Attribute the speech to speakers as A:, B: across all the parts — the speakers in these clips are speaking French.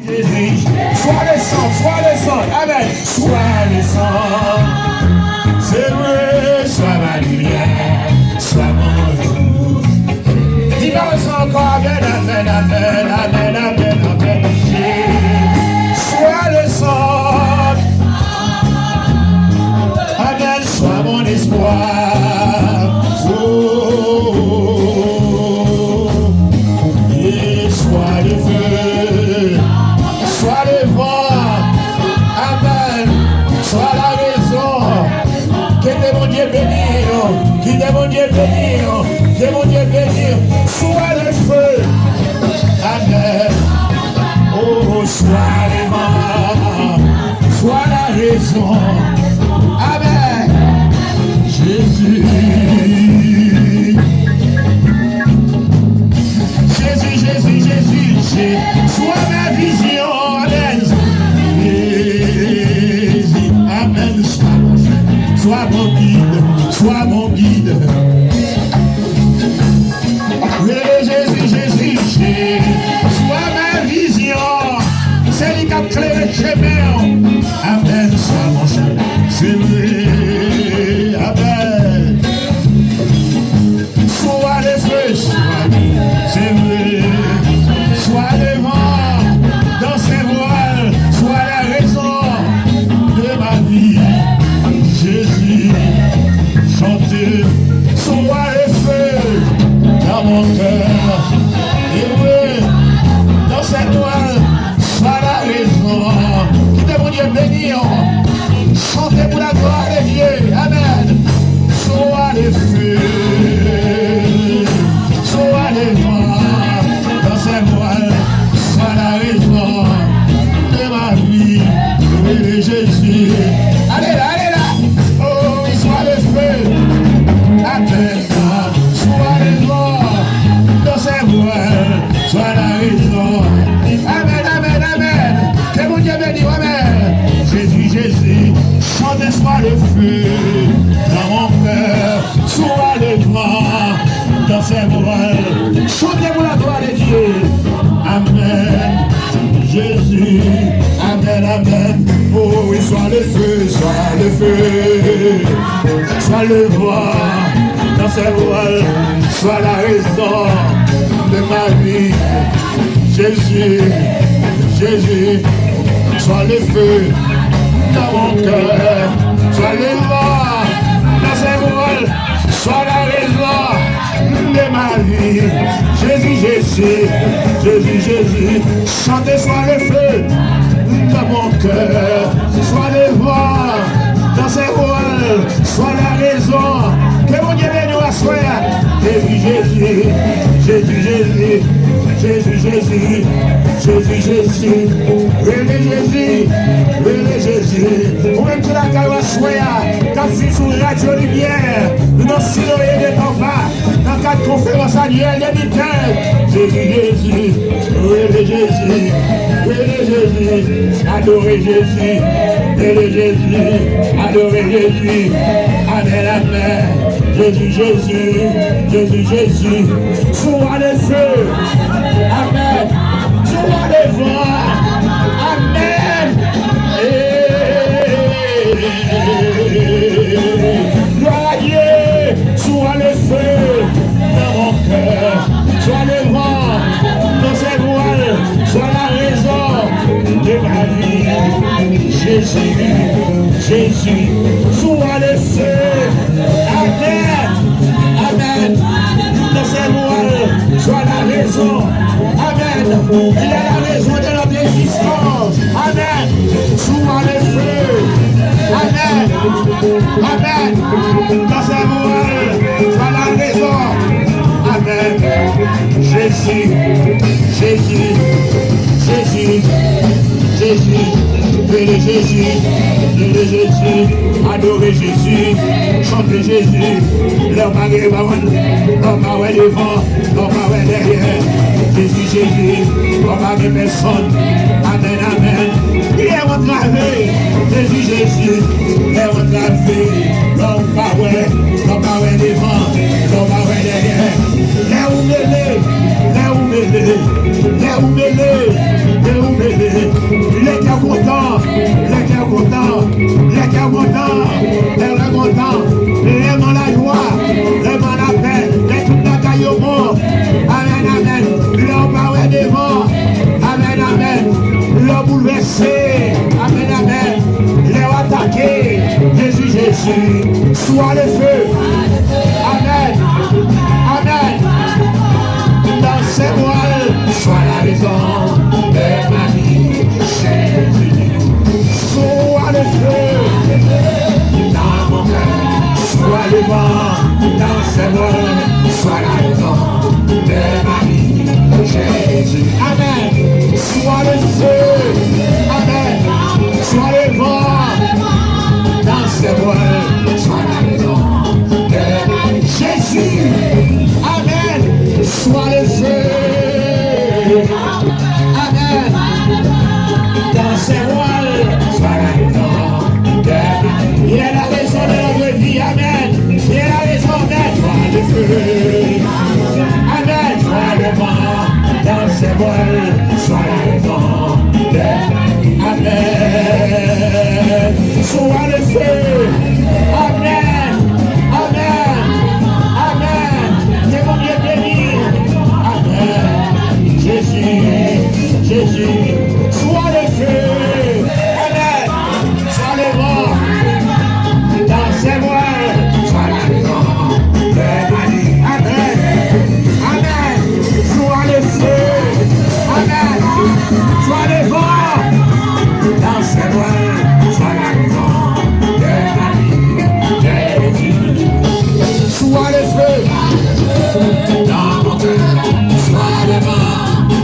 A: Jésus, sois le sang, amen, sois le sang, c'est vrai, sois ma lumière, sois mon jour. Dis-moi le sang encore, amen, amen, amen, amen, amen, amen, sois le sang, amen, sois mon espoir, oh, et sois le feu. Sois le vent, amen, sois la raison, que de mon Dieu bénir, qui de mon Dieu bénir, que mon Dieu bénir, sois le feu, amen, oh, sois le vent, sois la raison, amen, Jésus. Jésus, Jésus, Jésus, sois ma vision, amen. Jésus, amen, sois mon guide, sois mon guide. Oui, Jésus, Jésus, sois ma vision, c'est lui qui a créé le chemin, amen, sois mon chemin, c'est vrai, amen. Sois le feu, c'est vrai, sois le vent dans ses voiles, sois la raison de ma vie. Jésus, chantez, sois le feu dans mon cœur. Et oui, dans cette voile, sois la raison qui te mon Dieu bénir. Chantez pour la gloire de Dieu, amen. Sois le feu. Sois le vent dans ses voiles, sois la raison de ma vie, oui, Jésus. Allez là, oh, sois le feu, appelle-moi, sois le vent dans ses voiles, sois la raison. Amen, amen, amen, que mon Dieu bénisse, amen. Jésus, Jésus, chantez, sois le feu dans mon cœur, sois le vent dans ses voiles, chantez pour la gloire de Dieu, amen, Jésus, amen, amen, oh oui, sois le feu, sois le vent dans ses voiles, sois la raison de ma vie, Jésus, Jésus, sois le feu dans mon cœur, sois le vent dans ses voiles, sois la raison de ma vie, Jésus, Jésus, Jésus, Jésus, chantez, sois le feu dans mon cœur, sois le vent dans ses voiles, sois la raison, que mon Dieu nous assoie, Jésus, Jésus, Jésus, Jésus, Jésus, Jésus, Jésus, Jésus, oui, Jésus, oui, Jésus, ou même que la carrosse soit, quand c'est sur Radio Lumière, nous nous siloyons de ton pas, dans quatre conférences annuelles de militaires, Jésus, Jésus, oui, Jésus, oui, Jésus, adorez Jésus, oui, Jésus, adorez Jésus, amen, amen, Jésus, Jésus, Jésus, Jésus, sois le feu, amen, sois le vent, amen, gloire à Dieu, sois le feu dans mon cœur, sois le vent dans ses voiles, sois la raison de ma vie, Jésus, Jésus, sois le feu, amen, amen, dans ses voiles, sois la raison, amen, il est la raison de notre existence, amen, sois le feu, amen, amen, dans ses voiles, sois la raison, amen, Jésus, Jésus, Jésus, Jésus, bénis Jésus, bénis Jésus, adorez Jésus, chantez Jésus, leur mari va leur mari devant, leur mari derrière, Jésus, Jésus, leur mari personne, amen, amen, il est entravé, Jésus, Jésus, il est entravé, leur mari devant, leur mari derrière, les oumélés, les oumélés, les oumélés, les oumélés, les cœurs contents, les cœurs contents, les cœurs contents, les cœurs contents, les mains la joie, les mains la paix, les tout la caille au monde. Amen, amen. L'homme parle devant. Amen, amen. L'homme bouleversé. Amen, amen. Les attaqués. Jésus, Jésus. Soit le feu. Amen. Amen. Dans ses voiles, sois la raison de ma vie. Jésus. Sois le feu. Dans mon cœur. Sois le vent. Dans ses voiles, sois la raison de ma vie. Jésus. Amen. Sois le feu. Amen. Sois le vent. Dans ses voiles, sois la raison de ma vie. Jésus. Amen. Sois le feu. Amen. Dans ses voiles, sois la raison de ma vie. Il est la raison de notre vie. Amen. Il est la raison d'être. Sois le feu. Amen. Sois le vent. Dans ses voiles, sois la raison de ma vie. Amen. Sois le feu. Amen. Amen. Amen. C'est mon Dieu béni. Amen. Jésus. Jésus. Sois le feu. Amen. Sois le vent. Dans ses voiles, sois la raison de ma vie. Amen. Amen. Sois le feu. Amen. Sois le vent. Dans ses voiles, sois la raison de ma vie. Jésus. Sois le feu. Dans mon cœur, sois le vent.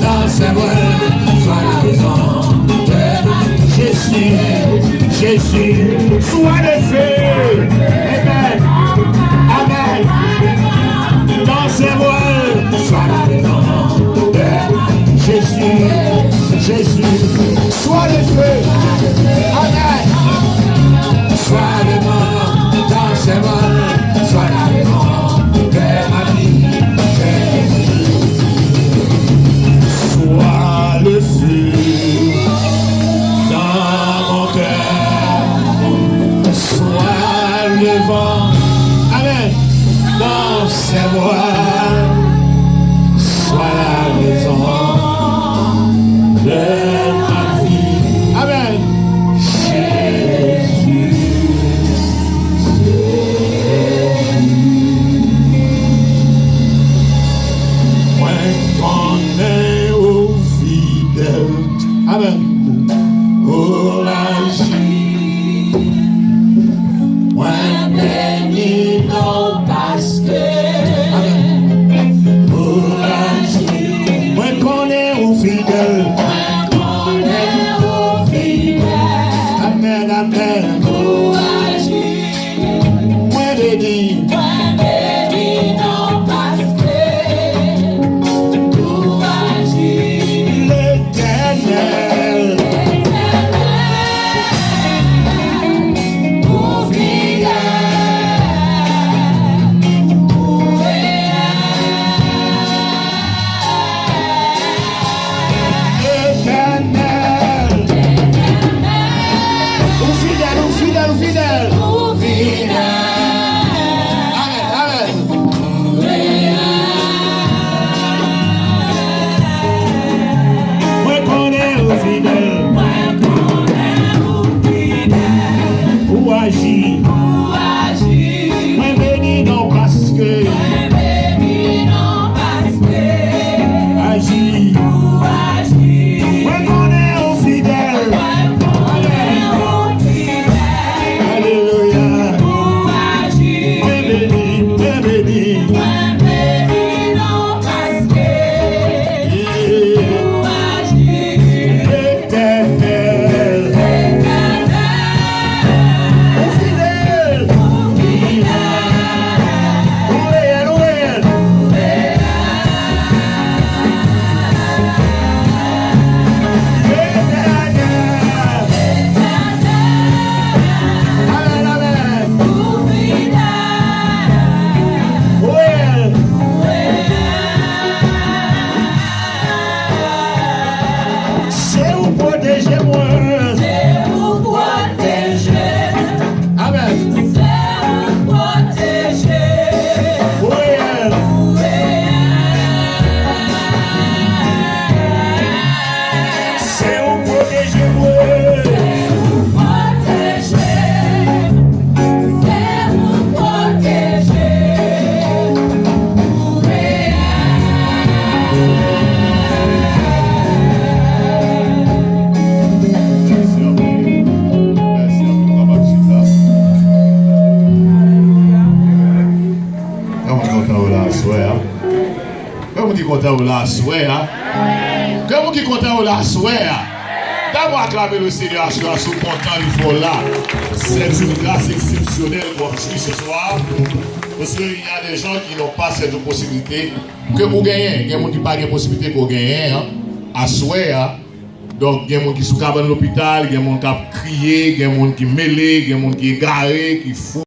A: Dans ses voiles, sois la raison de ma vie. Jésus. Jésus. Sois le feu. Amen. Amen. Dans ses voiles, sois la raison de ma vie. Jésus. Jésus. Sois le feu. Amen. Sois le vent. Dans ses voiles, sois la raison de ma vie. Jésus. Sois le feu. Dans mon cœur. Sois le vent. Amen. Dans ses voiles, sois la raison de ma vie. Amen. Jésus. Moi connais aux fidèles. Amen. Pour l'agir. Moi bénis nos pasteurs. Amen. Pour l'agir. Moi connais aux fidèles. Amen, amen. Pour agir. Moi bénis nos pasteurs. Pour agir. L'Éternel. Pour fidèle. protégez-moi.
B: C'est vous protéger.
A: Amen.
B: C'est vous protéger.
A: Oui. C'est vous protégez-moi. Comment qui content ou la souhait, hein? Comment qui content ou la souhait, d'abord acclamer le Seigneur, sois content, il faut là. C'est une grâce exceptionnelle pour vous ce soir. Parce qu'il y a des gens qui n'ont pas cette possibilité que vous gagnez. Il y a des gens qui n'ont pas de possibilité pour gagner, hein? À souhait, hein? Donc, il y a des gens qui sont dans l'hôpital, il y a des gens qui crient, il y a des gens qui mêlent, il y a des gens qui sont égarés, qui font.